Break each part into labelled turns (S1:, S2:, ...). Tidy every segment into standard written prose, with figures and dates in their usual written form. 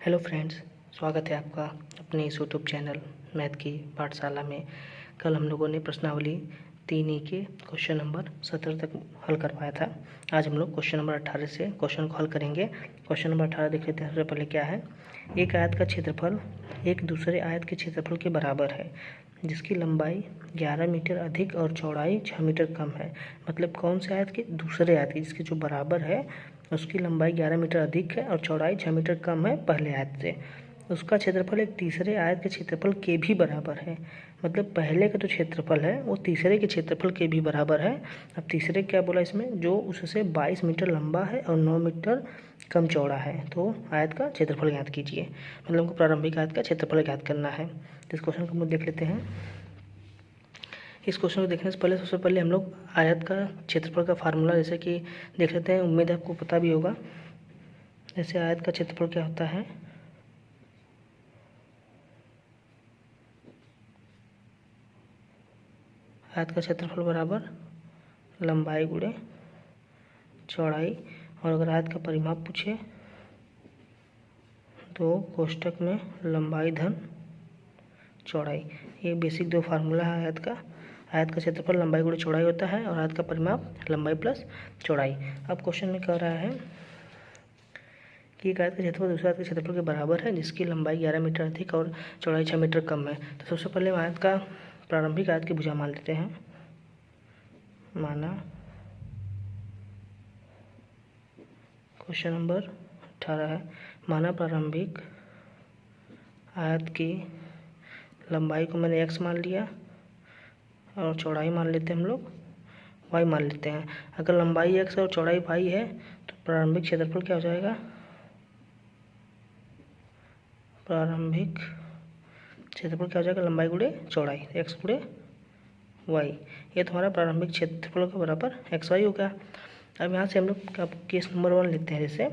S1: Hello friends, स्वागत है आपका अपने इस यूट्यूब चैनल मैथ की पाठशाला में। कल हम लोगों ने प्रश्नावली 3 के क्वेश्चन नंबर 17 तक हल करवाया था। आज हम लोग क्वेश्चन नंबर 18 से क्वेश्चन को हल करेंगे। क्वेश्चन नंबर 18 देख लेते हैं। सबसे पहले क्या है, एक आयत का क्षेत्रफल एक दूसरे आयत के क्षेत्रफल के बराबर है जिसकी लंबाई 11 मीटर अधिक और चौड़ाई 6 मीटर कम है। मतलब कौन से आयत के? दूसरे आयत के, जिसके जो बराबर है उसकी लंबाई 11 मीटर अधिक है और चौड़ाई 6 मीटर कम है पहले आयत से। उसका क्षेत्रफल एक तीसरे आयत के क्षेत्रफल के भी बराबर है। मतलब पहले का जो क्षेत्रफल है वो तीसरे के क्षेत्रफल के भी बराबर है। अब तीसरे क्या बोला इसमें, जो उससे 22 मीटर लंबा है और 9 मीटर कम चौड़ा है। तो आयत का क्षेत्रफल ज्ञात कीजिए। मतलब हमको प्रारंभिक आयत का क्षेत्रफल ज्ञात करना है। तो इस क्वेश्चन को हम देख लेते हैं। इस क्वेश्चन को देखने से पहले सबसे पहले हम लोग आयत का क्षेत्रफल का फार्मूला जैसे कि देख लेते हैं। उम्मीद है आपको पता भी होगा। जैसे आयत का क्षेत्रफल क्या होता है, आयत का क्षेत्रफल बराबर लंबाई गुणे चौड़ाई। और अगर आयत का परिमाप पूछे तो कोष्टक में लंबाई धन चौड़ाई। ये बेसिक दो फार्मूला है आयत का। आयत का क्षेत्रफल लंबाई गुणे चौड़ाई होता है और आयत का परिमाप लंबाई प्लस चौड़ाई। अब क्वेश्चन में कह रहा है कि एक आयत का क्षेत्रफल दूसरे आयत के क्षेत्रफल के बराबर है जिसकी लंबाई 11 मीटर अधिक और चौड़ाई 6 मीटर कम है। तो सबसे पहले हम आयत का प्रारंभिक आयत की भुजा मान लेते हैं। माना क्वेश्चन नंबर 18 है, माना प्रारंभिक आयत की लंबाई को मैंने x मान लिया और चौड़ाई मान लेते हैं हम लोग y मान लेते हैं। अगर लंबाई x और चौड़ाई y है तो प्रारंभिक क्षेत्रफल क्या हो जाएगा, प्रारंभिक क्षेत्रफल क्या हो जाएगा, लंबाई गुणे चौड़ाई, x गुणे y। ये तुम्हारा प्रारंभिक क्षेत्रफल के बराबर x y हो गया। अब यहाँ से हम लोग केस नंबर 1 लेते हैं। जैसे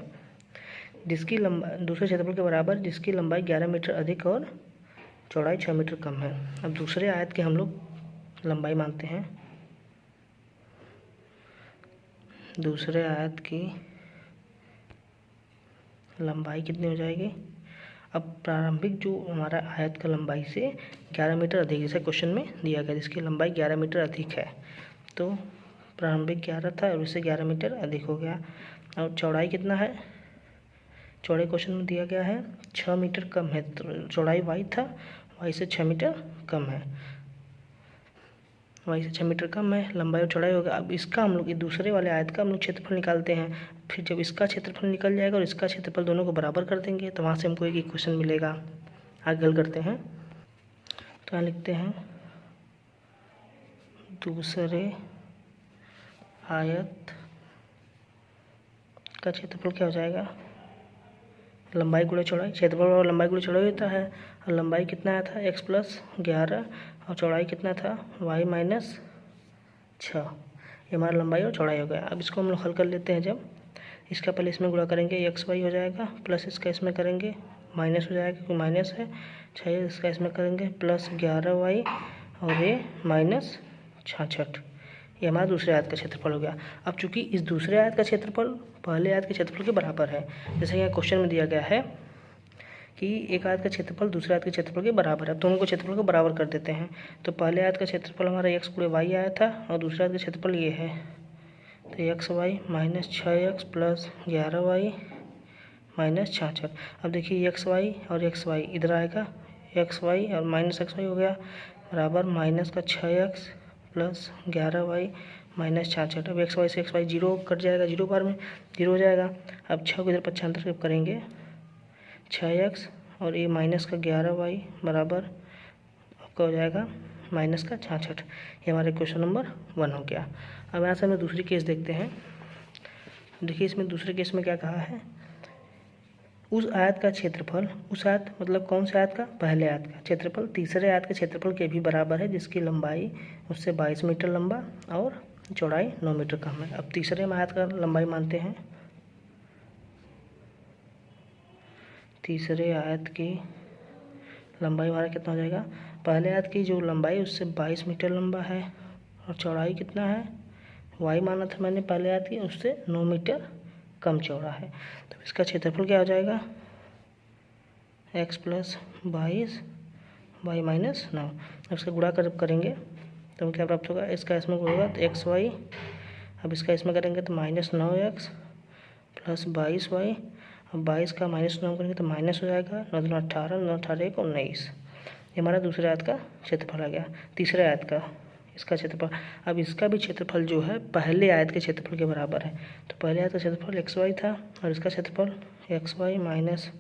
S1: जिसकी लंबाई दूसरे क्षेत्रफल के बराबर जिसकी लंबाई 11 मीटर अधिक और चौड़ाई 6 मीटर कम है। अब दूसरे आयत के हम लोग लंबाई मानते हैं। दूसरे आयत की लंबाई कितनी हो जाएगी, अब प्रारंभिक जो हमारा आयत का लंबाई से 11 मीटर अधिक, जैसे क्वेश्चन में दिया गया जिसकी लंबाई 11 मीटर अधिक है, तो प्रारंभिक 11 था और इससे 11 मीटर अधिक हो गया। और चौड़ाई कितना है, चौड़ाई क्वेश्चन में दिया गया है 6 मीटर कम है। तो चौड़ाई y था, y से 6 मीटर कम है, y से 6 मीटर कम है, लंबाई और चौड़ाई होगा। अब इसका हम लोग दूसरे वाले आयत का हम लोग क्षेत्रफल निकालते हैं। फिर जब इसका क्षेत्रफल निकल जाएगा और इसका क्षेत्रफल दोनों को बराबर कर देंगे तो वहाँ से हमको एक इक्वेशन मिलेगा। आगे हल करते हैं। तो यहाँ लिखते हैं दूसरे आयत का क्षेत्रफल क्या हो जाएगा, लंबाई गुणे चौड़ाई। क्षेत्रफल और लंबाई गुणे चौड़ाई होता है। और लंबाई कितना आया था, x प्लस 11 और चौड़ाई कितना था, y माइनस 6। ये हमारा लंबाई और चौड़ाई हो गया। अब इसको हम लोग हल कर लेते हैं। जब इसका पहले इसमें गुणा करेंगे एक्स वाई हो जाएगा, प्लस इसका इसमें करेंगे माइनस हो जाएगा क्योंकि माइनस है 6, इसका इसमें करेंगे प्लस 11y और ये माइनस 66। ये हमारा दूसरे आयत का क्षेत्रफल हो गया। अब चूंकि इस दूसरे आयत का क्षेत्रफल पहले आयत के क्षेत्रफल के बराबर है, जैसे यहाँ क्वेश्चन में दिया गया है कि एक आयत का क्षेत्रफल दूसरे आयत के क्षेत्रफल के बराबर है, दोनों को क्षेत्रफल को बराबर कर देते हैं। तो पहले आयत का क्षेत्रफल हमारा x गुणे y आया था और दूसरे आयत का क्षेत्रफल ये है, तो X Y minus 6x plus 11y minus 66। अब देखिए एक्स वाई और एक्स वाई इधर आएगा, एक्स वाई और माइनस एक्स वाई हो गया बराबर माइनस का 6x प्लस 11y माइनस 66। अब एक्स वाई से एक्स वाई जीरो कट जाएगा, जीरो बार में जीरो हो जाएगा। अब 6 को इधर पक्षांतर करेंगे 6x और ये माइनस का 11y बराबर आपका हो जाएगा माइनस का 66। ये हमारे क्वेश्चन नंबर 1 हो गया। अब यहाँ से हम दूसरी केस देखते हैं। देखिए इसमें दूसरे केस में क्या कहा है, उस आयत का क्षेत्रफल, उस आयत मतलब कौन से आयत का, पहले आयत का क्षेत्रफल तीसरे आयत के क्षेत्रफल के भी बराबर है जिसकी लंबाई उससे 22 मीटर लंबा और चौड़ाई 9 मीटर कम है। अब तीसरे आयत का लंबाई मानते हैं। तीसरे आयत की लंबाई हमारा कितना हो जाएगा, पहले आयत की जो लंबाई उससे 22 मीटर लंबा है और चौड़ाई कितना है, y माना था मैंने पहले आयत की, उससे 9 मीटर कम चौड़ा है। तो इसका क्षेत्रफल क्या हो जाएगा, एक्स प्लस 22 वाई माइनस 9। अब इसका गुणा करेंगे तो क्या प्राप्त होगा, इसका इसमें होगा तो एक्स वाई, अब इसका इसमें करेंगे तो -9x प्लस 22y, अब 22 का -9 करेंगे तो माइनस हो जाएगा, 9 दूना 18, 9 18 1 19। ये हमारा दूसरे आयत का क्षेत्रफल आ गया। तीसरे आयत का इसका क्षेत्रफल, अब इसका भी क्षेत्रफल जो है पहले आयत के क्षेत्रफल के बराबर है। तो पहले आयत का क्षेत्रफल एक्स वाई था और इसका क्षेत्रफल X Y minus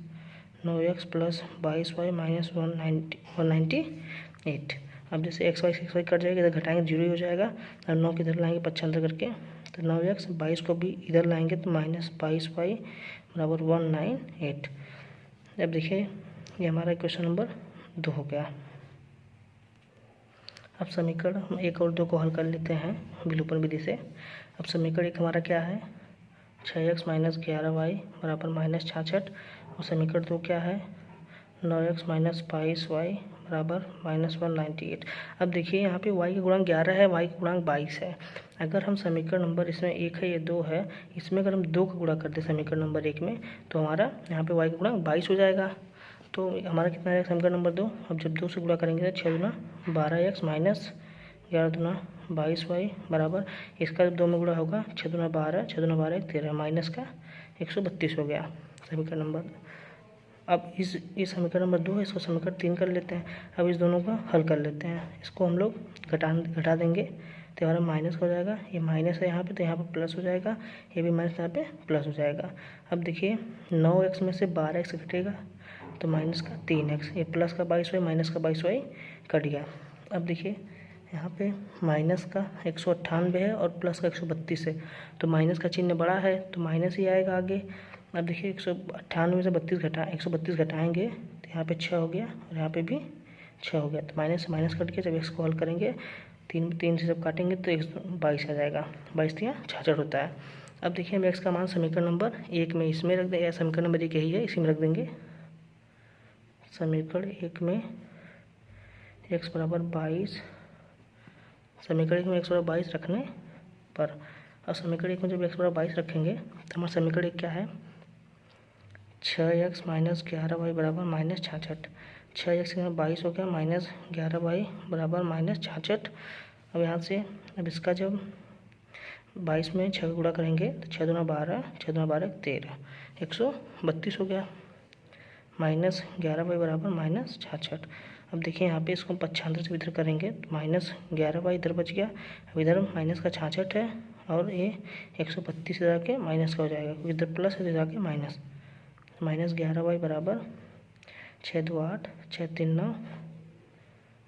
S1: 9x plus 22y minus 198। अब जैसे एक्स वाई कट जाएगा, इधर घटाएंगे 0 हो जाएगा, और 9 किधर लाएंगे पक्षांतर करके, तो 9x 22 को भी इधर लाएंगे तो -22y बराबर 198। अब देखिए ये हमारा क्वेश्चन नंबर 2 हो गया। अब समीकरण हम 1 और 2 को हल कर लेते हैं विलोपन विधि से। अब समीकरण 1 हमारा क्या है, 6x माइनस 11y बराबर -66, और समीकरण 2 क्या है, 9x माइनस 22y बराबर -198। अब देखिए यहाँ पे y का गुणांक 11 है, y का गुणांक 22 है। अगर हम समीकरण नंबर, इसमें 1 है ये 2 है, इसमें अगर हम 2 का गुणा करते हैं समीकरण नंबर 1 में, तो हमारा यहाँ पे y का गुणांक 22 हो जाएगा। तो हमारा कितना है समीकरण नंबर 2, अब जब 2 से गुणा करेंगे तो 6 दूना 12x माइनस 11 दूना 22y बराबर, इसका जब 2 में गुणा होगा 6 दूना 12, 6 दूना 12 13, माइनस का 132 हो गया समीकरण नंबर। अब इस समीकरण नंबर 2 है, इसको समीकरण 3 कर लेते हैं। अब इस दोनों का हल कर लेते हैं, इसको हम लोग घटा देंगे तो हमारा माइनस हो जाएगा, ये माइनस है यहाँ पे तो यहाँ पे प्लस हो जाएगा, ये भी माइनस यहाँ पे प्लस हो जाएगा। अब देखिए 9x में से 12x घटेगा तो माइनस का 3x, ये प्लस का 22y माइनस का 22y कट गया। अब देखिए यहाँ पे माइनस का 198 है और प्लस का 132 है, तो माइनस का चिन्ह बड़ा है तो माइनस ही आएगा आगे। अब देखिए 198 में से 132 घटाएंगे तो यहाँ पे 6 हो गया और यहाँ पे भी 6 हो गया, तो माइनस से माइनस कट के जब x को हल करेंगे 3 से जब काटेंगे तो 22 आ जाएगा, 22 या 66 होता है। अब देखिए हम x का मान समीकरण नंबर 1 में इसमें रख देंगे, समीकरण नंबर 1 यही है, इसी में रख देंगे। समीकरण 1 में x बराबर 22, समीकरण 1 में x बराबर 22 रखने पर, अब समीकरण 1 में जब x बराबर 22 रखेंगे तो हमारा समीकरण 1 क्या है, 6x माइनस 11y बराबर -66। 6x के 22 हो गया, माइनस 11y बराबर -66। अब यहाँ से अब इसका जब 22 में 6 गुणा करेंगे तो 6 दूना 12, 6 दूना 12 13, 132 हो गया, माइनस 11y बराबर -66। अब देखिए यहाँ पे इसको पक्षांतर से इधर करेंगे तो -11y इधर बच गया, अब इधर माइनस का 66 है और ये 132 इधर आके माइनस का हो जाएगा, क्योंकि इधर प्लस है इधर आके माइनस, -11y बराबर 6 2 8, 6 3 9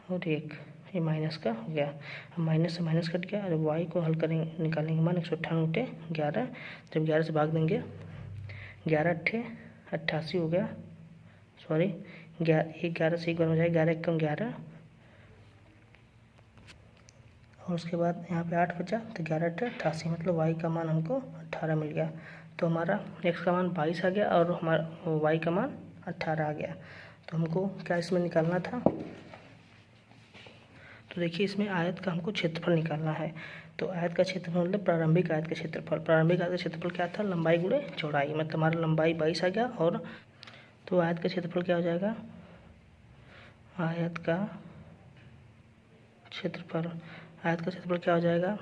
S1: और 1, ये माइनस का हो गया। अब माइनस से माइनस कट गया, जब y को हल करेंगे निकालेंगे मान 198 11, जब 11 से भाग देंगे 11 8 88 हो गया, सॉरी 11 से एक बार हो जाएगा, 11 कम 11 और उसके बाद यहाँ पे 8 बचा तो 11 8 88, मतलब y का मान हमको 18 मिल गया। तो हमारा x का मान 22 आ गया और हमारा y का मान 18 आ गया। तो हमको क्या इसमें निकालना था, तो देखिए इसमें आयत का हमको क्षेत्रफल निकालना है। तो आयत का क्षेत्रफल मतलब प्रारंभिक आयत का क्षेत्रफल, प्रारंभिक आयत का क्षेत्रफल क्या था, लंबाई गुणे चौड़ाई, मतलब हमारा लंबाई 22 आ गया। और तो आयत का क्षेत्रफल क्या हो जाएगा, आयत का क्षेत्रफल क्या हो जाएगा,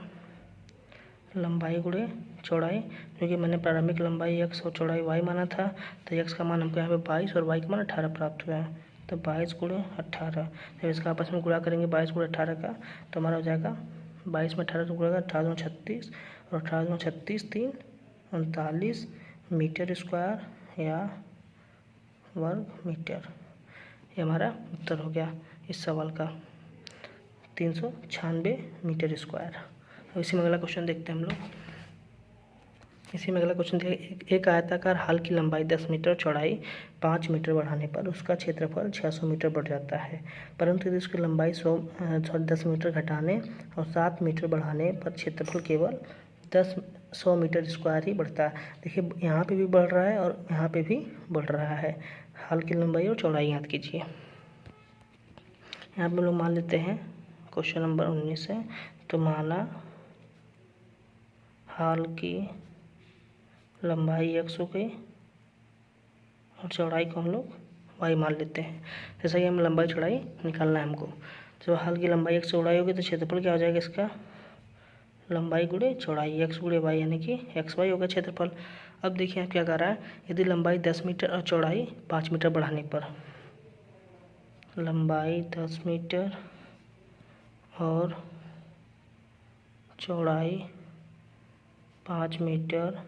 S1: लंबाई गुणे चौड़ाई, क्योंकि मैंने प्रारंभिक लंबाई x और चौड़ाई y माना था, तो x का मान हमको यहाँ पे 22 और y का मान 18 प्राप्त हुआ है। तो 22 गुणे 18, जब इसका आपस में गुणा करेंगे 22 गुणे 18 का तो हमारा हो जाएगा 22 में 18 से गुणा 18 2 36 और 18 2 36 3 39 मीटर स्क्वायर या वर्ग मीटर। ये हमारा उत्तर हो गया इस सवाल का, 396 मीटर स्क्वायर। अब इसी में अगला क्वेश्चन देखते हैं हम लोग। इसी में अगला क्वेश्चन देखिए, एक आयताकार हाल की लंबाई 10 मीटर, चौड़ाई 5 मीटर बढ़ाने पर उसका क्षेत्रफल 600 मीटर बढ़ जाता है, परंतु यदि उसकी लंबाई 10 मीटर घटाने और 7 मीटर बढ़ाने पर क्षेत्रफल केवल 100 मीटर स्क्वायर ही बढ़ता है। देखिए यहाँ पे भी बढ़ रहा है और यहाँ पे भी बढ़ रहा है। हाल की लंबाई और चौड़ाई याद कीजिए। यहाँ पे लोग मान लेते हैं क्वेश्चन नंबर 19 है, तो माना हाल की लंबाई x हो गई और चौड़ाई को हम लोग वाई मान लेते हैं। जैसा कि हम लंबाई चौड़ाई निकालना है हमको, जो हाल की लंबाई x चौड़ाई होगी तो क्षेत्रफल क्या हो जाएगा इसका, लंबाई गुणे चौड़ाई x गुणे y, यानी कि एक्स वाई होगा क्षेत्रफल। अब देखिए आप क्या कर रहा है, यदि लंबाई 10 मीटर और चौड़ाई 5 मीटर बढ़ाने पर, लंबाई 10 मीटर और चौड़ाई 5 मीटर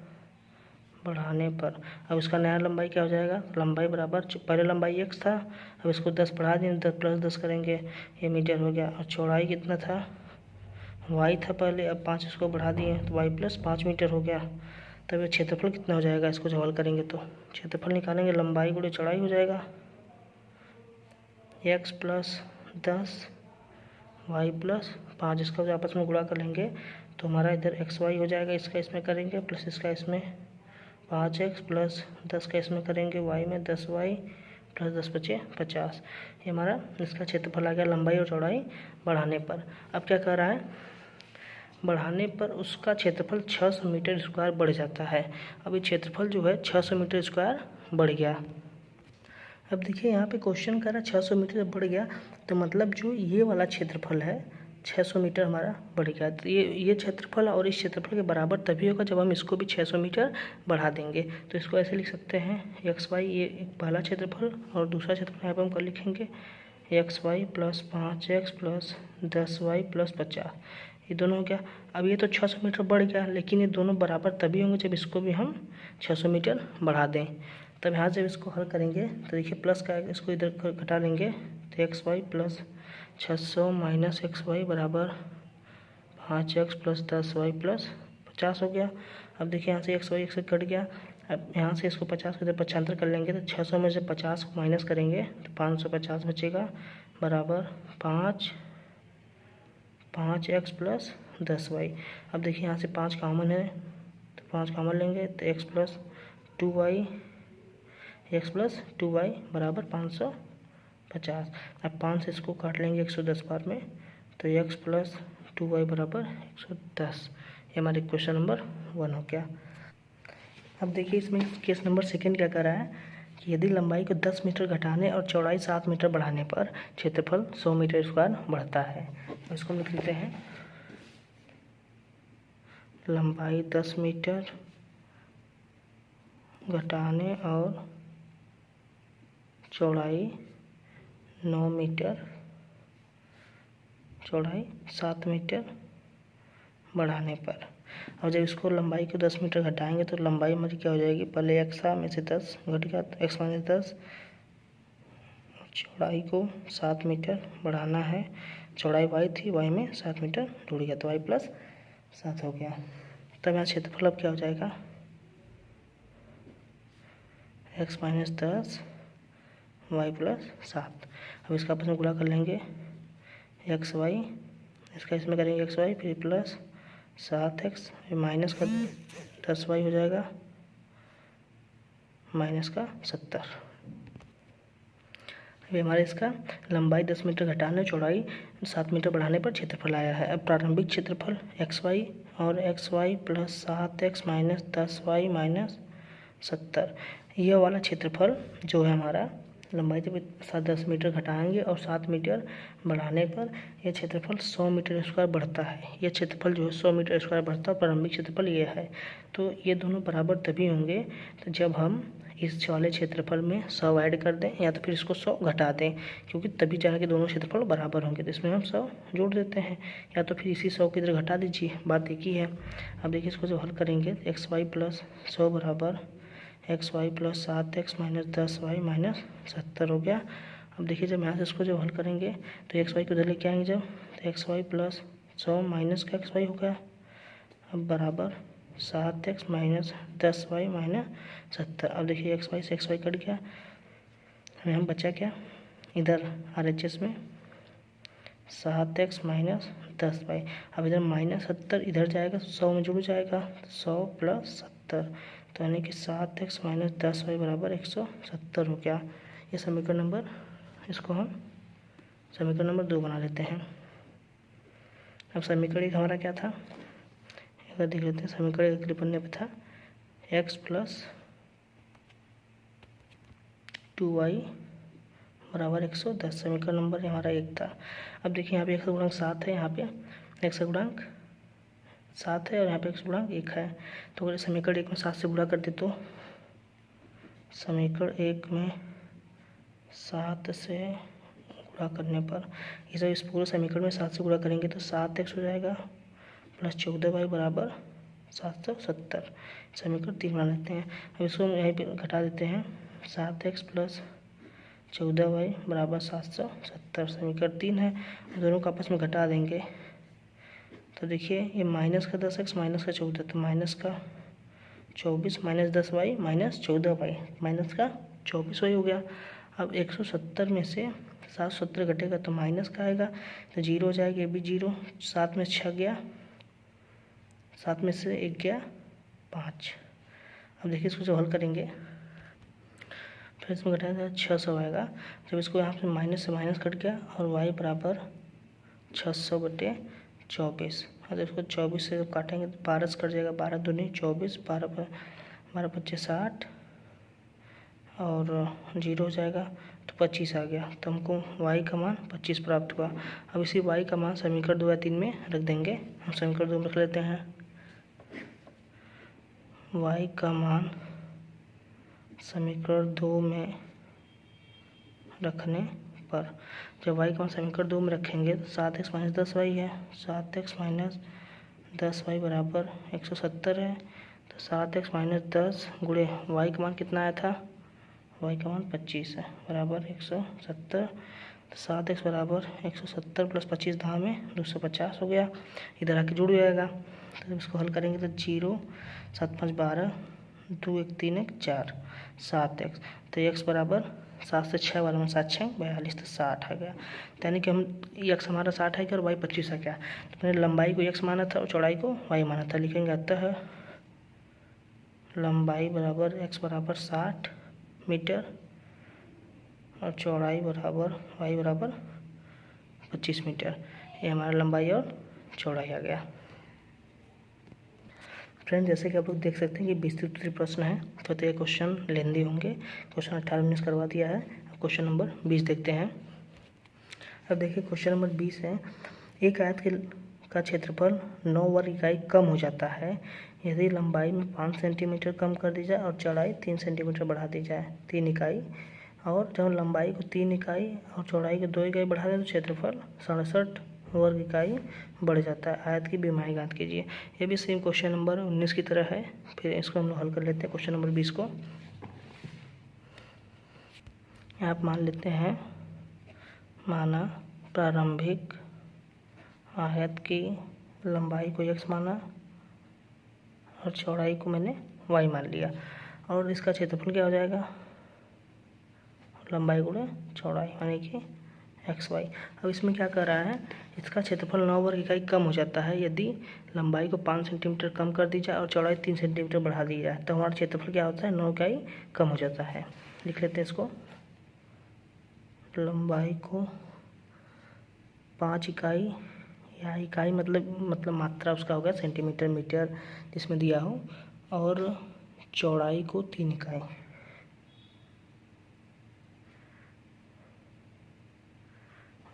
S1: बढ़ाने पर, अब इसका नया लंबाई क्या हो जाएगा, लंबाई बराबर पहले लंबाई x था, अब इसको 10 बढ़ा दें, 10 + 10 करेंगे, ये मीटर हो गया। और चौड़ाई कितना था, y था पहले, अब 5 इसको बढ़ा दिए तो y + 5 मीटर हो गया। तब ये क्षेत्रफल कितना हो जाएगा, इसको जब हल करेंगे तो क्षेत्रफल निकालेंगे, लंबाई गुणे चौड़ाई हो जाएगा, x + 10 y + 5, इसका जो आपस में गुणा कर लेंगे तो हमारा इधर xy हो जाएगा, इसका इसमें करेंगे प्लस इसका इसमें 5x + 10 का इसमें करेंगे, y में 10y + 10 बचे 50। ये हमारा इसका क्षेत्रफल आ गया लंबाई और चौड़ाई बढ़ाने पर। अब क्या कर रहा है, बढ़ाने पर उसका क्षेत्रफल 600 मीटर स्क्वायर बढ़ जाता है। अब ये क्षेत्रफल जो है 600 मीटर स्क्वायर बढ़ गया। अब देखिए यहाँ पे क्वेश्चन कर रहा है 600 मीटर बढ़ गया, तो मतलब जो ये वाला क्षेत्रफल है 600 मीटर हमारा बढ़ गया। तो ये क्षेत्रफल और इस क्षेत्रफल के बराबर तभी होगा जब हम इसको भी 600 मीटर बढ़ा देंगे। तो इसको ऐसे लिख सकते हैं एक्स वाई, ये एक पहला क्षेत्रफल और दूसरा क्षेत्रफल यहाँ पर हम कर लिखेंगे एक्स वाई + 5x + 10y + 50, ये दोनों हो गया। अब ये तो 600 मीटर बढ़ गया, लेकिन ये दोनों बराबर तभी होंगे जब इसको भी हम 600 मीटर बढ़ा दें। तब यहाँ जब इसको हल करेंगे तो देखिए प्लस का इसको इधर घटा लेंगे तो एक्स वाई + 600 - xy बराबर 5x + 10y + 50 हो गया। अब देखिए यहाँ से एक्स वाई से कट गया, अब यहाँ से इसको 50 को इधर पक्षांतर कर लेंगे तो 600 में से 50 को माइनस करेंगे तो 550 बचेगा बराबर 5x + 10y। अब देखिए यहाँ से 5 कॉमन है तो 5 कॉमन लेंगे तो x + 2y बराबर 550। अब 5 से इसको काट लेंगे 110 बार में तो x + 2y बराबर 110। ये हमारे क्वेश्चन नंबर 1 हो गया। अब देखिए इसमें केस नंबर 2 क्या कर रहा है कि यदि लंबाई को 10 मीटर घटाने और चौड़ाई 7 मीटर बढ़ाने पर क्षेत्रफल 100 मीटर स्क्वायर बढ़ता है। तो इसको लिख लेते हैं, लंबाई 10 मीटर घटाने और चौड़ाई 9 मीटर, चौड़ाई 7 मीटर बढ़ाने पर। और जब इसको लंबाई को 10 मीटर घटाएंगे तो लंबाई हमारी क्या हो जाएगी, पहले x में से 10 घट गया तो x - 10, चौड़ाई को 7 मीटर बढ़ाना है, चौड़ाई y थी, y में 7 मीटर जुड़ गया तो y + 7 हो गया। तब यहाँ क्षेत्रफल अब क्या हो जाएगा, x - 10 y + 7। अब इसका आपस में गुणा कर लेंगे एक्स वाई, इसका इसमें करेंगे एक्स वाई फिर प्लस 7x माइनस का 10y हो जाएगा माइनस का 70। अभी हमारे इसका लंबाई 10 मीटर घटाने चौड़ाई 7 मीटर बढ़ाने पर क्षेत्रफल आया है। अब प्रारंभिक क्षेत्रफल एक्स वाई और एक्स वाई + 7x - 10y - 70, यह वाला क्षेत्रफल जो है हमारा लंबाई जब 10 मीटर घटाएंगे और 7 मीटर बढ़ाने पर यह क्षेत्रफल 100 मीटर स्क्वायर बढ़ता है। यह क्षेत्रफल जो है 100 मीटर स्क्वायर बढ़ता है, प्रारंभिक क्षेत्रफल ये है। तो ये दोनों बराबर तभी होंगे तो जब हम इस वाले क्षेत्रफल में 100 ऐड कर दें या तो फिर इसको 100 घटा दें, क्योंकि तभी जाकर के दोनों क्षेत्रफल बराबर होंगे। तो इसमें हम 100 जोड़ देते हैं या तो फिर इसी 100 की इधर घटा दीजिए, बात एक ही है। अब देखिए इसको जब हल करेंगे तो एक्स वाई + 100 बराबर एक्स वाई + 7x - 10y - 70 हो गया। अब देखिए जब यहाँ से इसको जब हल करेंगे तो एक्स वाई को इधर लेके आएंगे जब तो एक्स वाई + 100 माइनस का एक्स वाई हो गया, अब बराबर 7x - 10y - 70। अब देखिए एक्स वाई से एक्स वाई कट गया, हमें हम बचा क्या इधर RHS में 7x - 10y। अब इधर -70 इधर जाएगा 100 में जुड़ जाएगा 100 + 70, तो यानी कि 7x - 10y बराबर 170 हो गया। ये समीकरण नंबर, इसको हम समीकरण नंबर 2 बना लेते हैं। अब समीकरण एक हमारा क्या था, एक बार देख लेते हैं। समीकरण अगले पन्ने पे था x + 2y बराबर 110। समीकरण नंबर हमारा 1 था। अब देखिए यहाँ पे x का गुणांक 7 है, यहाँ पे x का गुणांक 7 है और यहाँ पे x गुणांक 1 है। तो अगर समीकरण 1 में 7 से गुणा कर दे तो समीकरण 1 में 7 से गुणा करने पर ये सब इस पूरे समीकरण में 7 से गुणा करेंगे तो 7x हो जाएगा प्लस 14y बराबर 770। समीकरण 3 बना लेते हैं। अब इसको हम यहीं पे घटा देते हैं। 7x प्लस 14y बराबर 770 समीकरण 3 है। दोनों को आपस में घटा देंगे तो देखिए ये माइनस का 10x माइनस का 14, तो माइनस का 24 minus 10y minus 14y minus का 24y हो गया। अब 170 में से 770 घटेगा तो माइनस का आएगा तो 0 हो जाएगा, ये भी 0। 7 में 6 गया, 7 में से 1 गया 5। अब देखिए इसको जब हल करेंगे फिर इसमें घटाएगा 600 आएगा। जब इसको यहाँ से माइनस कट गया और y बराबर 600/24। और इसको 24 से जब काटेंगे तो 12 से कट जाएगा, 12 दूनी 24, 12 25 60 और 0 हो जाएगा तो 25 आ गया। तो हमको y का मान 25 प्राप्त हुआ। अब इसी y का मान समीकरण 2 या 3 में रख देंगे। हम समीकरण 2 में रख लेते हैं। y का मान समीकरण 2 में रखने पर जब y का मान समीकरण 2 में रखेंगे तो 7x माइनस 10y है। 7x माइनस 10y बराबर 170 है। तो 7x माइनस 10 गुणे y का मान कितना आया था, y का मान 25 है बराबर 170। तो 7x बराबर 170 प्लस 25 धाम में 250 हो गया। इधर आके जुड़ जाएगा। तो इसको हल करेंगे तो 0 7 5 12 2 1 3 1 4 7x। तो x बराबर 7 से 6 वाला में 7 6 42 तो 60 आ गया। यानी कि हम x हमारा 60 है और y 25 आ गया। तो मैंने लंबाई को x माना था और चौड़ाई को y माना था। लिखेंगे अतः लंबाई बराबर x बराबर 60 मीटर और चौड़ाई बराबर y बराबर 25 मीटर। ये हमारा लंबाई और चौड़ाई आ गया। फ्रेंड जैसे कि आप लोग देख सकते हैं कि 20 से उत्तरी प्रश्न है तो ये क्वेश्चन लेंदी होंगे। क्वेश्चन 18-19 करवा दिया है। क्वेश्चन नंबर 20 देखते हैं। अब देखिए क्वेश्चन नंबर 20 है, एक आयत का क्षेत्रफल 9 वर्ग इकाई कम हो जाता है यदि लंबाई में 5 सेंटीमीटर कम कर दी जाए और चौड़ाई 3 सेंटीमीटर बढ़ा दी जाए 3 इकाई। और जब लंबाई को 3 इकाई और चौड़ाई को 2 इकाई बढ़ा दें तो क्षेत्रफल 67 वर्ग इकाई बढ़ जाता है। आयत की विमाई ज्ञात कीजिए। ये भी सेम क्वेश्चन नंबर 19 की तरह है। फिर इसको हम लोग हल कर लेते हैं। क्वेश्चन नंबर 20 को यहाँ आप मान लेते हैं, माना प्रारंभिक आयत की लंबाई को x माना और चौड़ाई को मैंने y मान लिया और इसका क्षेत्रफल क्या हो जाएगा, लंबाई गुणे चौड़ाई यानी कि xy। अब इसमें क्या कर रहा है, इसका क्षेत्रफल 9 वर्ग इकाई कम हो जाता है यदि लंबाई को 5 सेंटीमीटर कम कर दी जाए और चौड़ाई 3 सेंटीमीटर बढ़ा दी जाए। तो हमारा क्षेत्रफल क्या होता है, 9 इकाई कम हो जाता है। लिख लेते हैं इसको, लंबाई को 5 इकाई या इकाई मतलब मात्रा उसका होगा सेंटीमीटर मीटर जिसमें दिया हो, और चौड़ाई को 3 इकाई।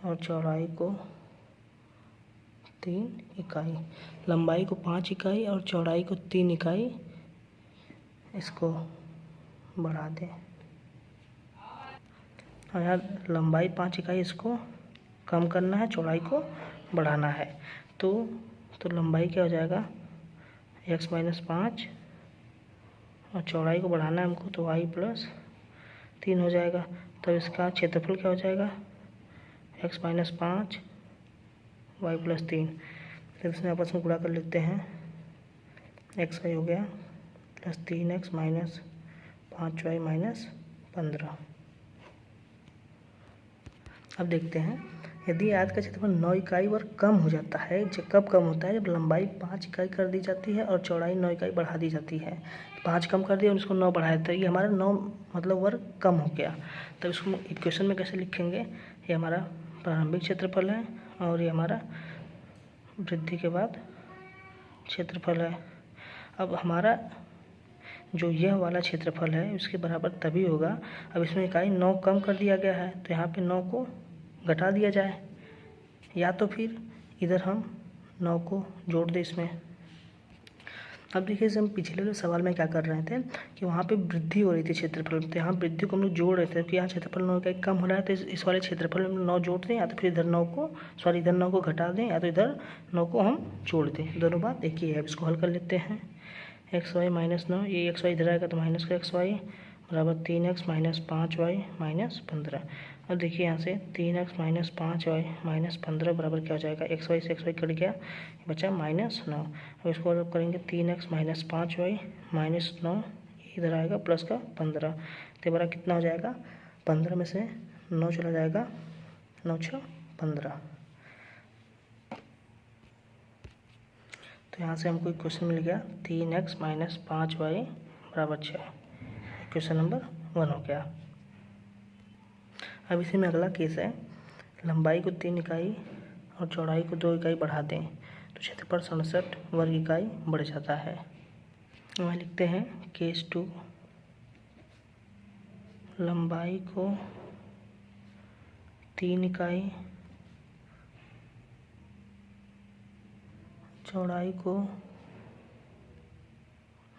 S1: और चौड़ाई को 3 इकाई, लंबाई को 5 इकाई और चौड़ाई को 3 इकाई, इसको बढ़ा दें। और यहाँ लंबाई 5 इकाई इसको कम करना है, चौड़ाई को बढ़ाना है। तो लंबाई क्या हो जाएगा, x माइनस 5 और चौड़ाई को बढ़ाना है हमको तो y प्लस 3 हो जाएगा। तब इसका क्षेत्रफल क्या हो जाएगा, x माइनस 5 y प्लस 3। फिर इसमें आपस में गुणा कर लेते हैं, xy हो गया plus 3x minus 5y minus 15। अब देखते हैं, यदि आयत का क्षेत्रफल 9 इकाई वर्ग कम हो जाता है, जब कब कम होता है, जब लंबाई 5 इकाई कर दी जाती है और चौड़ाई 9 इकाई बढ़ा दी जाती है। 5 कम कर दिया और इसको 9 बढ़ा देता है, ये हमारा 9 मतलब वर्ग कम हो गया। तब इसको इक्वेशन में कैसे लिखेंगे, ये हमारा प्रारंभिक क्षेत्रफल है और ये हमारा वृद्धि के बाद क्षेत्रफल है। अब हमारा जो यह वाला क्षेत्रफल है उसके बराबर तभी होगा। अब इसमें इकाई 9 कम कर दिया गया है तो यहाँ पे 9 को घटा दिया जाए, या तो फिर इधर हम 9 को जोड़ दें इसमें। अब देखिए हम पिछले वाले सवाल में क्या कर रहे थे कि वहाँ पे वृद्धि हो रही थी क्षेत्रफल, तो यहाँ वृद्धि को हम लोग जोड़ रहे थे कि यहाँ क्षेत्रफल 9 का कम हो रहा है, तो इस वाले क्षेत्रफल में 9 जोड़ दें, या तो फिर इधर 9 को घटा दें, या तो इधर 9 को हम जोड़ दें। दोनों बात एक ही है। अब इसको हल कर लेते हैं। एक्स वाई माइनस 9, ये एक्स वाई इधर आएगा तो माइनस का एक्स वाई बराबर 3x माइनस 5y माइनस 15। अब देखिए यहाँ से 3x माइनस 5y माइनस 15 बराबर क्या हो जाएगा, एक्स वाई से एक्स वाई कट गया, बचा -9। अब इसको अलग करेंगे 3x माइनस 5y माइनस 9, इधर आएगा प्लस का 15, तो बड़ा कितना हो जाएगा, 15 में से 9 चला जाएगा, 9 6 15। तो यहाँ से हमको एक क्वेश्चन मिल गया 3x माइनस 5y बराबर 6। क्वेश्चन नंबर 1 हो गया। अब इसी में अगला केस है, लंबाई को 3 इकाई और चौड़ाई को 2 इकाई बढ़ा दें तो क्षेत्रफल 67 वर्ग इकाई बढ़ जाता है। वहाँ लिखते हैं केस 2, लंबाई को 3 इकाई चौड़ाई को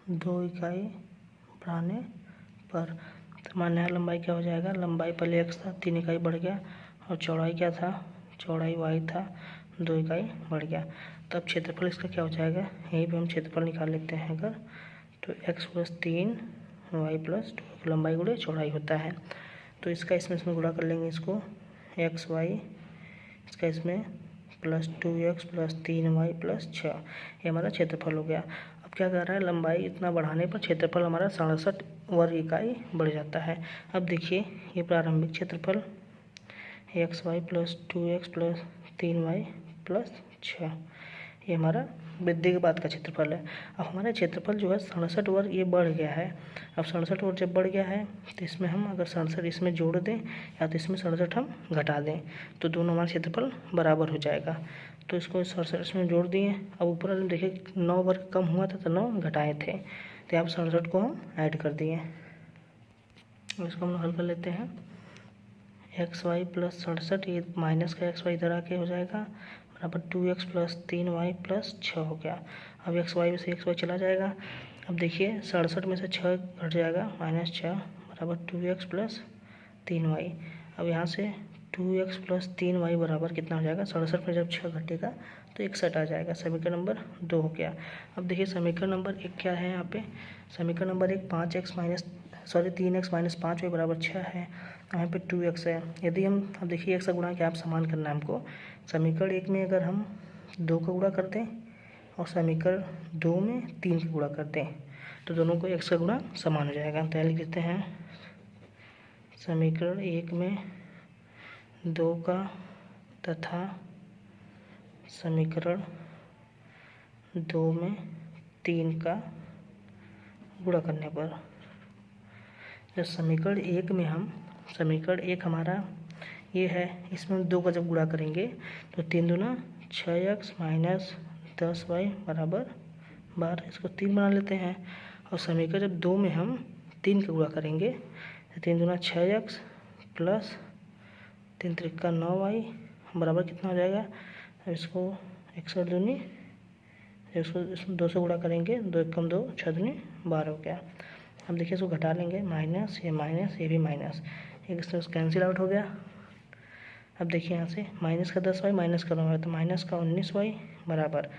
S1: 2 इकाई बढ़ाने पर, तो मान लिया लंबाई क्या हो जाएगा, लंबाई पहले x था 3 इकाई बढ़ गया, और चौड़ाई क्या था, चौड़ाई y था 2 इकाई बढ़ गया। तब क्षेत्रफल इसका क्या हो जाएगा, यहीं पे हम क्षेत्रफल निकाल लेते हैं अगर, तो x प्लस 3 y प्लस 2 लंबाई गुणे चौड़ाई होता है, तो इसका इसमें गुणा कर लेंगे इसको एक्स वाई, इसका इसमें plus 2x plus 3y plus 6, ये हमारा क्षेत्रफल हो गया। अब क्या कर रहा है, लंबाई इतना बढ़ाने पर क्षेत्रफल हमारा 67 वर्ग इकाई बढ़ जाता है। अब देखिए ये प्रारंभिक क्षेत्रफल X Y plus 2x plus 3y plus 6, ये हमारा वृद्धि के बाद का क्षेत्रफल है। अब हमारा क्षेत्रफल जो है 67 वर्ग ये बढ़ गया है। अब 67 वर्ग जब बढ़ गया है तो इसमें हम अगर 67 इसमें जोड़ दें या तो इसमें 67 हम घटा दें तो दोनों हमारा क्षेत्रफल बराबर हो जाएगा। तो इसको 67 इसमें जोड़ दिए। अब ऊपर देखिए 9 वर्ग कम हुआ था तो 9 घटाए थे, तो यहाँ 67 को हम ऐड कर दिए। इसको हम लोग हल कर लेते हैं। एक्स वाई प्लस 67, ये माइनस का एक्स वाई इधर आके हो जाएगा बराबर 2x प्लस 3y प्लस 6 हो गया। अब एक्स वाई में से एक्स वाई चला जाएगा। अब देखिए 67 में से 6 घट जाएगा, -6 बराबर 2x प्लस 3y। अब यहाँ से 2x प्लस 3y बराबर कितना हो जाएगा, 67 में जब 6 घटेगा तो 61 आ जाएगा। समीकरण नंबर 2 हो गया। अब देखिए समीकरण नंबर 1 क्या है, यहाँ पे समीकरण नंबर 1 3x माइनस 5y बराबर 6 है, यहाँ पे 2x है। यदि हम अब देखिए x का गुणा क्या आप समान करना है हमको, समीकरण 1 में अगर हम 2 का गुणा कर दें और समीकरण 2 में 3 का गुणा कर दें तो दोनों को x का गुणा समान हो जाएगा। तो लिख देते हैं समीकरण 1 में 2 का तथा समीकरण 2 में 3 का गुणा करने पर, जब समीकरण 1 में हम समीकरण 1 हमारा ये है, इसमें 2 का जब गुणा करेंगे तो 3 दूना 6x माइनस 10y बराबर 12, इसको 3 बना लेते हैं। और समीकरण जब 2 में हम 3 का गुणा करेंगे तो 3 दूना 6x प्लस 3 त्रिका 9y बराबर कितना हो जाएगा, इसको 61 दूनी, इसमें 2 से गुणा करेंगे, 2 एकम 2 6 दूनी 12 हो गया। अब देखिए इसको घटा लेंगे, माइनस ये भी माइनस, एक इससे कैंसिल आउट हो गया। अब देखिए यहाँ से माइनस का 10y माइनस का 9y तो माइनस का 19y बराबर,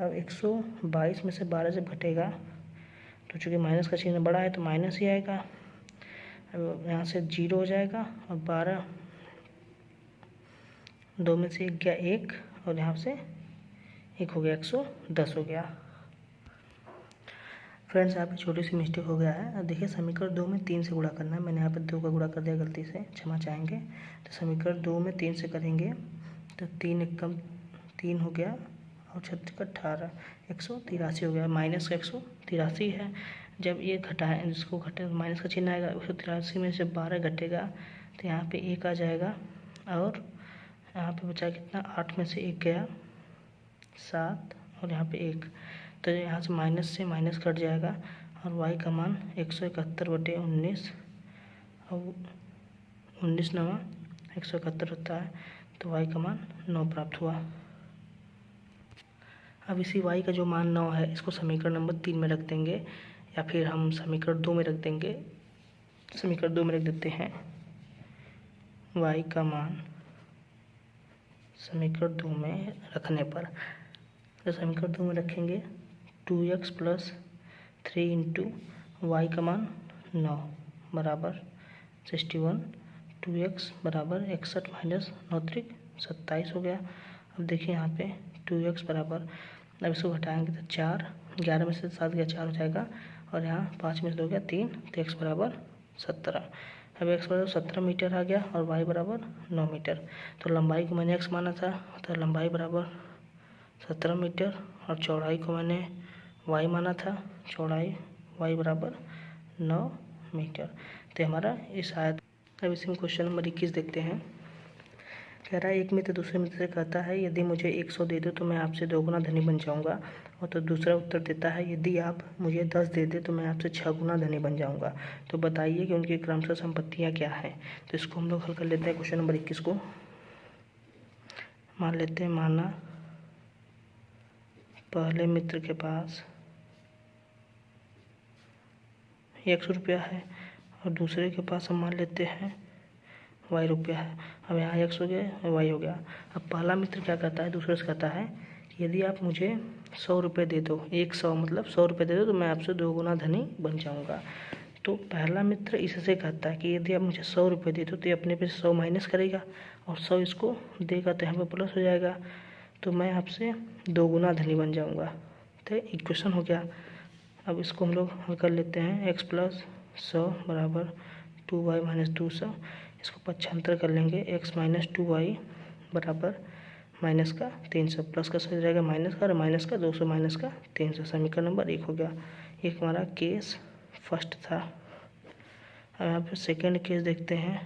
S1: अब 122 में से 12 जब घटेगा तो चूँकि माइनस का चिन्ह बड़ा है तो माइनस ही आएगा। अब यहाँ से 0 हो जाएगा और 12, 2 में से 1 गया 1 और यहाँ से 1 हो गया, 110 हो गया। फ्रेंड्स यहाँ पे छोटी सी मिस्टेक हो गया है। अब देखिए समीकरण 2 में 3 से गुणा करना है, मैंने यहाँ पे 2 का गुणा कर दिया गलती से, क्षमा चाहेंगे। तो समीकरण 2 में 3 से करेंगे तो 3 एकम 3 हो गया और 36 का 18, 183 हो गया। माइनस का 183 है, जब ये घटाए जिसको घटे माइनस का चिन्ह आएगा, 183 में जब 12 घटेगा तो यहाँ पे 1 आ जाएगा और यहाँ पे बचा कितना, 8 में से 1 गया 7 और यहाँ पे 1, तो यहाँ से माइनस कट जाएगा और y का मान 171/19 और 19 9 171 होता है, तो y का मान 9 प्राप्त हुआ। अब इसी y का जो मान 9 है इसको समीकरण नंबर 3 में रख देंगे, या फिर हम समीकरण 2 में रख देंगे। समीकरण 2 में रख देते हैं y का मान समीकरण 2 में रखने पर, तो समीकरण 2 में रखेंगे 2x + 3 × y का मान 9 बराबर 61, 2x बराबर 61 - 9 × 27 हो गया। अब देखिए यहाँ पे 2x बराबर, अब इसको घटाएंगे तो 4, 11 में से 7 गया 4 हो जाएगा, और यहाँ 5 में से 2 गया 3, तो x बराबर 17। अब x बराबर 17 मीटर आ गया और y बराबर 9 मीटर। तो लंबाई को मैंने x माना था, तो लंबाई बराबर 17 मीटर, और चौड़ाई को मैंने y माना था, चौड़ाई y बराबर 9 मीटर। तो हमारा इस आयत। अब इसमें क्वेश्चन नंबर 21 देखते हैं। कह रहा है एक मित्र दूसरे मित्र से कहता है यदि मुझे 100 दे दो तो मैं आपसे 2 गुना धनी बन जाऊंगा, और तो दूसरा उत्तर देता है यदि आप मुझे 10 दे दे तो मैं आपसे 6 गुना धनी बन जाऊंगा। तो बताइए कि उनकी क्रमशः संपत्तियां क्या हैं। तो इसको हम लोग हल कर लेते हैं। क्वेश्चन नंबर 21 को मान लेते हैं, माना पहले मित्र के पास 100 रुपया है और दूसरे के पास हम मान लेते हैं y रुपया है। अब यहाँ x हो गया y हो गया। अब पहला मित्र क्या कहता है, दूसरे से कहता है कि यदि आप मुझे 100 रुपये दे दो, 100 मतलब 100 रुपये दे दो तो मैं आपसे 2 गुना धनी बन जाऊँगा। तो पहला मित्र इससे कहता है कि यदि आप मुझे 100 रुपये दे दो तो ये अपने पे 100 माइनस करेगा और 100 इसको देगा, तो यहाँ पे प्लस हो जाएगा, तो मैं आपसे 2 गुना धनी बन जाऊँगा। तो इक्वेशन हो गया। अब इसको हम लोग हल कर लेते हैं। x + 100 बराबर 2y - 200, इसको पक्षांतर कर लेंगे। x - 2y बराबर माइनस का 300, प्लस का सही रहेगा माइनस का, और माइनस का 200 माइनस का 300। समीकरण नंबर 1 हो गया। एक हमारा केस फर्स्ट था। अब यहाँ पे सेकेंड केस देखते हैं।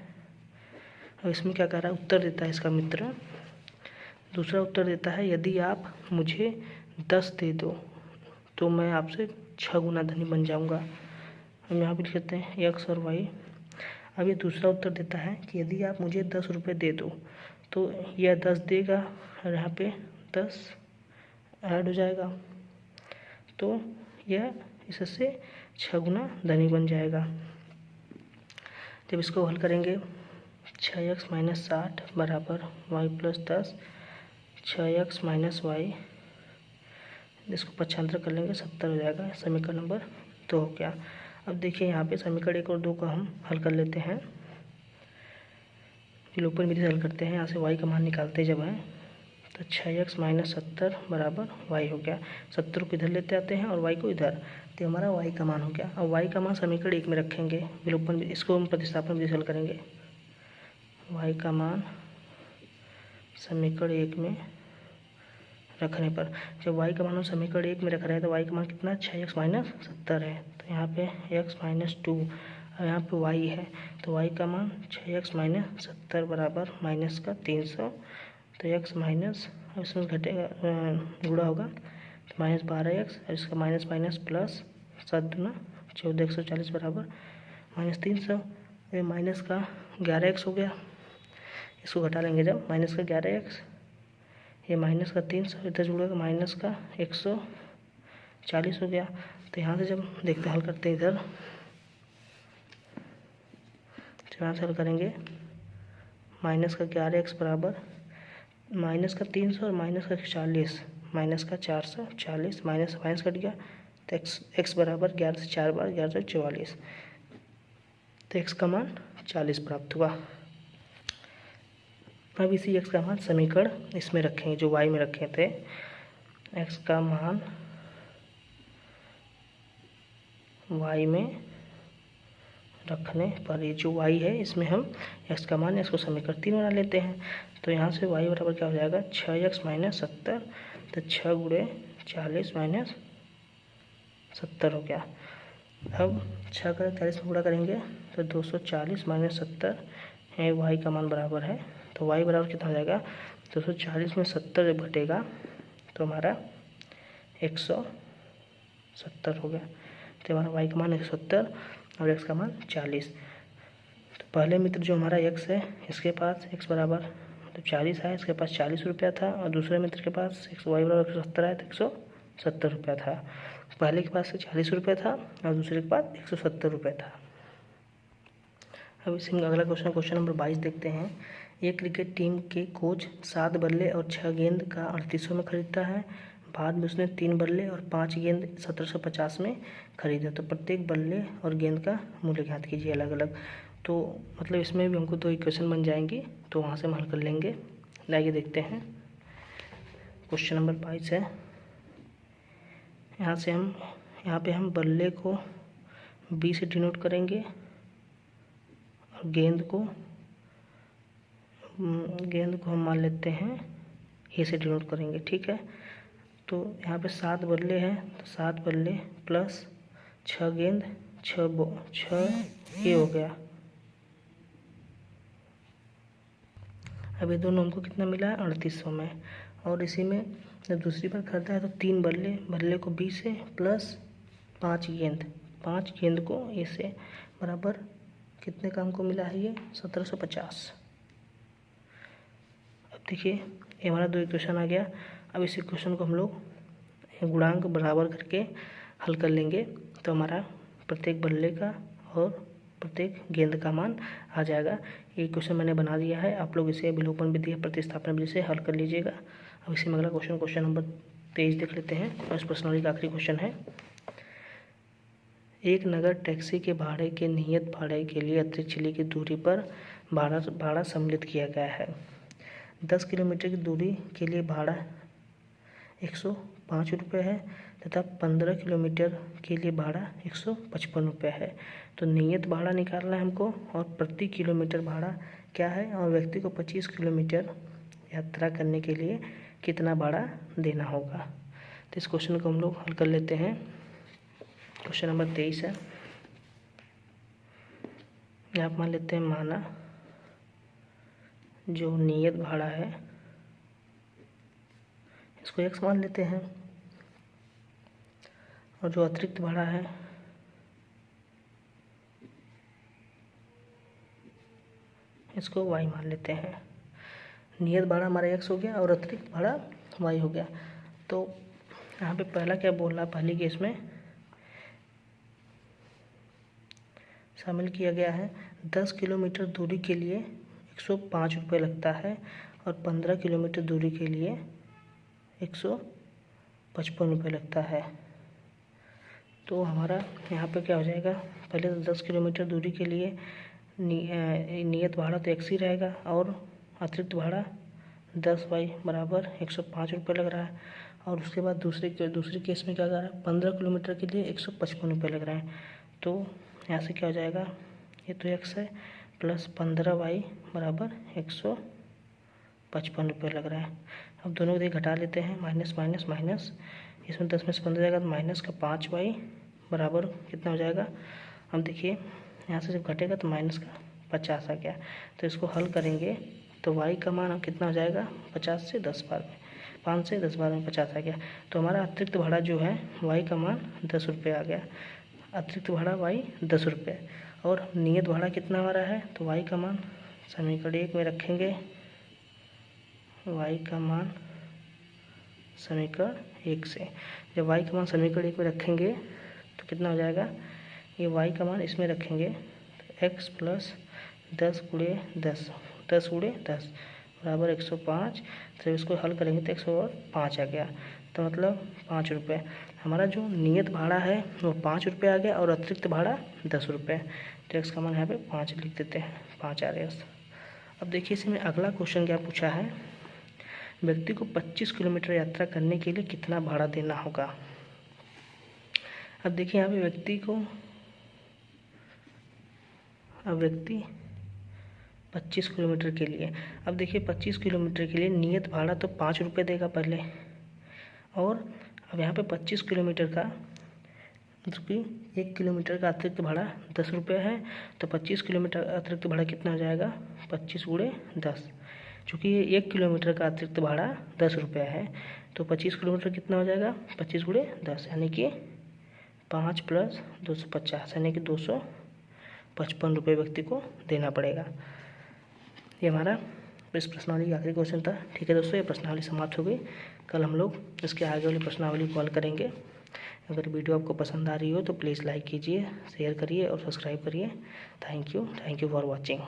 S1: अब इसमें क्या कर रहा है, उत्तर देता है इसका मित्र। दूसरा उत्तर देता है यदि आप मुझे 10 दे दो तो मैं आपसे 6 गुना धनी बन जाऊंगा। हम यहाँ पे लिख लेते हैं x और y। अब ये दूसरा उत्तर देता है कि यदि आप मुझे 10 रुपये दे दो तो यह 10 देगा और यहाँ पे 10 ऐड हो जाएगा, तो यह इससे 6 गुना धनी बन जाएगा। जब इसको हल करेंगे 6x - 60 बराबर y + 10, 6x - y, इसको पक्षांतर कर लेंगे 70 हो जाएगा। समीकरण नंबर 2 हो गया। अब देखिए यहाँ पे समीकरण 1 और 2 को हम हल कर लेते हैं। विलोपन विधि से हल करते हैं। यहाँ से y का मान निकालते जब है तो 6x - 70 बराबर y हो गया। 70 को इधर लेते आते हैं और y को इधर, तो हमारा y का मान हो गया। अब y का मान समीकरण 1 में रखेंगे। विलोपन इसको हम प्रतिस्थापन विधि से हल करेंगे। y का मान समीकरण 1 में रखने पर, जब y का मान हम समीकरण 1 में रख रहे हैं तो y का मान कितना 6x - 70 है, तो यहाँ पे x - 2, और यहाँ पे y है, तो y का मान 6x - 70 बराबर माइनस का 300, तो x माइनस, अब इसमें घटेगा गुणा होगा -12x, और इसका माइनस माइनस प्लस 7 दूना 14, 140 बराबर -300, ये माइनस का 11x हो गया। इसको घटा लेंगे जब, माइनस का 11x, ये माइनस का 300 इधर जुड़ेगा, माइनस का 140 हो गया। तो यहाँ से जब देखते हल करते हैं इधर, यहाँ से हल करेंगे माइनस का 11x बराबर माइनस का 300 और माइनस का 40, माइनस का 440, माइनस माइनस कट गया, तो x बराबर 11 से 4 बार 1144, तो x का मान 40 प्राप्त हुआ। अब इसी x का मान समीकरण इसमें रखेंगे जो y में रखे थे। x का मान y में रखने पर, ये जो y है इसमें हम x का मान, इसको समीकरण 3 बना लेते हैं। तो यहाँ से y बराबर क्या हो जाएगा 6x - 70, तो 6 × 40 - 70 हो गया। अब 6 का 40 में गुणा करेंगे तो 240 - 70 है, y का मान बराबर है, तो y बराबर कितना हो जाएगा 240 में 70 जब घटेगा तो हमारा 170 हो गया। तो हमारा वाई का मान 170 और एक्स का मान 40। तो पहले मित्र जो हमारा एक्स है, इसके पास एक्स बराबर मतलब 40 है, इसके पास 40 रुपया था, और दूसरे मित्र के पास एक्स वाई बराबर 170 है तो 170 रुपया था। पहले के पास 40 रुपये था और दूसरे के पास 170 रुपये था। अब इसी में अगला क्वेश्चन नंबर 22 देखते हैं। एक क्रिकेट टीम के कोच 7 बल्ले और 6 गेंद का 3800 में खरीदता है। बाद में उसने 3 बल्ले और 5 गेंद 1750 में खरीदा। तो प्रत्येक बल्ले और गेंद का मूल्य ज्ञात कीजिए अलग अलग। तो मतलब इसमें भी हमको 2 इक्वेशन बन जाएंगी, तो वहाँ से हम हल कर लेंगे। आइए देखते हैं। क्वेश्चन नंबर 22 है। यहाँ पे हम बल्ले को बी से डिनोट करेंगे और गेंद को हम मान लेते हैं ए से डिनोट करेंगे, ठीक है। तो यहाँ पे 7 बल्ले हैं, तो 7 बल्ले प्लस 6 गेंद 6 ये हो गया। अब ये दोनों हमको कितना मिला है 3800 में। और इसी में जब दूसरी बार खरीदा है तो 3 बल्ले को बी से प्लस 5 गेंद को ए से बराबर कितने का हमको मिला है ये 1750। अब देखिए ये हमारा 2 इक्वेशन आ गया। अब इस इक्वेशन को हम लोग गुणांक बराबर करके हल कर लेंगे, तो हमारा प्रत्येक बल्ले का और प्रत्येक गेंद का मान आ जाएगा। ये क्वेश्चन मैंने बना दिया है, आप लोग इसे विलोपन विधि या प्रतिस्थापन विधि से हल कर लीजिएगा। अब इसी में अगला क्वेश्चन नंबर 23 देख लेते हैं। और इस प्रश्नावली का आखिरी क्वेश्चन है। एक नगर टैक्सी के भाड़े के नियत भाड़े के लिए अतिरिक्त चली की दूरी पर भाड़ा सम्मिलित किया गया है। 10 किलोमीटर की दूरी के लिए भाड़ा 105 रुपये है तथा 15 किलोमीटर के लिए भाड़ा 155 रुपये है। तो नियत भाड़ा निकालना है हमको, और प्रति किलोमीटर भाड़ा क्या है, और व्यक्ति को 25 किलोमीटर यात्रा करने के लिए कितना भाड़ा देना होगा। तो इस क्वेश्चन को हम लोग हल कर लेते हैं। क्वेश्चन नंबर 23 है। यहाँ मान लेते हैं माना जो नियत भाड़ा है इसको x मान लेते हैं, और जो अतिरिक्त भाड़ा है इसको y मान लेते हैं। नियत भाड़ा हमारा x हो गया और अतिरिक्त भाड़ा y हो गया। तो यहाँ पे पहला क्या बोलना, पहली केस में शामिल किया गया है 10 किलोमीटर दूरी के लिए 105 रुपये लगता है और 15 किलोमीटर दूरी के लिए 155 रुपये लगता है। तो हमारा यहाँ पे क्या हो जाएगा, पहले तो 10 किलोमीटर दूरी के लिए नियत भाड़ा तो x ही रहेगा और अतिरिक्त भाड़ा 10y बराबर 105 रुपये लग रहा है। और उसके बाद दूसरी केस में क्या कर रहा है, 15 किलोमीटर के लिए 155 रुपये लग रहा है। तो यहाँ से क्या हो जाएगा, ये तो x है प्लस 15y बराबर 155 रुपये लग रहा है। अब दोनों को घटा लेते हैं, माइनस माइनस माइनस, इसमें 10 में से 15 जाएगा तो माइनस का 5y बराबर कितना हो जाएगा। अब देखिए यहाँ से जब घटेगा तो माइनस का 50 आ गया। तो इसको हल करेंगे तो y का मान कितना हो जाएगा, 50 से 10 बार में, 5 से 10 बार में 50 आ गया। तो हमारा अतिरिक्त भाड़ा जो है y का मान 10 रुपये आ गया। अतिरिक्त भाड़ा y 10 रुपये और नियत भाड़ा कितना आ रहा है, तो y का मान समीकरण 1 में रखेंगे। y का मान समीकरण 1 से, जब y का मान समीकरण 1 में रखेंगे तो कितना हो जाएगा, ये y का मान इसमें रखेंगे तो x प्लस 10 गुणे 10 बराबर 105। तो इसको हल करेंगे तो 105 आ गया, तो मतलब 5 रुपये। हमारा जो नियत भाड़ा है वो 5 रुपये आ गया और अतिरिक्त भाड़ा 10 रुपये। तो x का मान यहाँ पे 5 लिख देते हैं, 5 आ रहा है। अब देखिए इसमें अगला क्वेश्चन क्या पूछा है, व्यक्ति को 25 किलोमीटर यात्रा करने के लिए कितना भाड़ा देना होगा। अब देखिए यहाँ पे व्यक्ति 25 किलोमीटर के लिए, अब देखिए 25 किलोमीटर के लिए नियत भाड़ा तो 5 रुपये देगा पहले, और अब यहाँ पे 25 किलोमीटर का क्योंकि 1 किलोमीटर का अतिरिक्त भाड़ा 10 रुपये है, तो 25 किलोमीटर अतिरिक्त भाड़ा कितना हो जाएगा, 25 गुणे 10। चूँकि ये 1 किलोमीटर का अतिरिक्त भाड़ा 10 रुपये है, तो 25 किलोमीटर कितना हो जाएगा, 25 गुणे 10 यानी कि 5 + 250 यानी कि 255 रुपये व्यक्ति को देना पड़ेगा। ये हमारा इस प्रश्नावली का आखिरी क्वेश्चन था। ठीक है दोस्तों, ये प्रश्नावली समाप्त हो गई। कल हम लोग इसके आगे वाली प्रश्नावली को हल करेंगे। अगर वीडियो आपको पसंद आ रही हो तो प्लीज़ लाइक कीजिए, शेयर करिए और सब्सक्राइब करिए। Thank you for watching.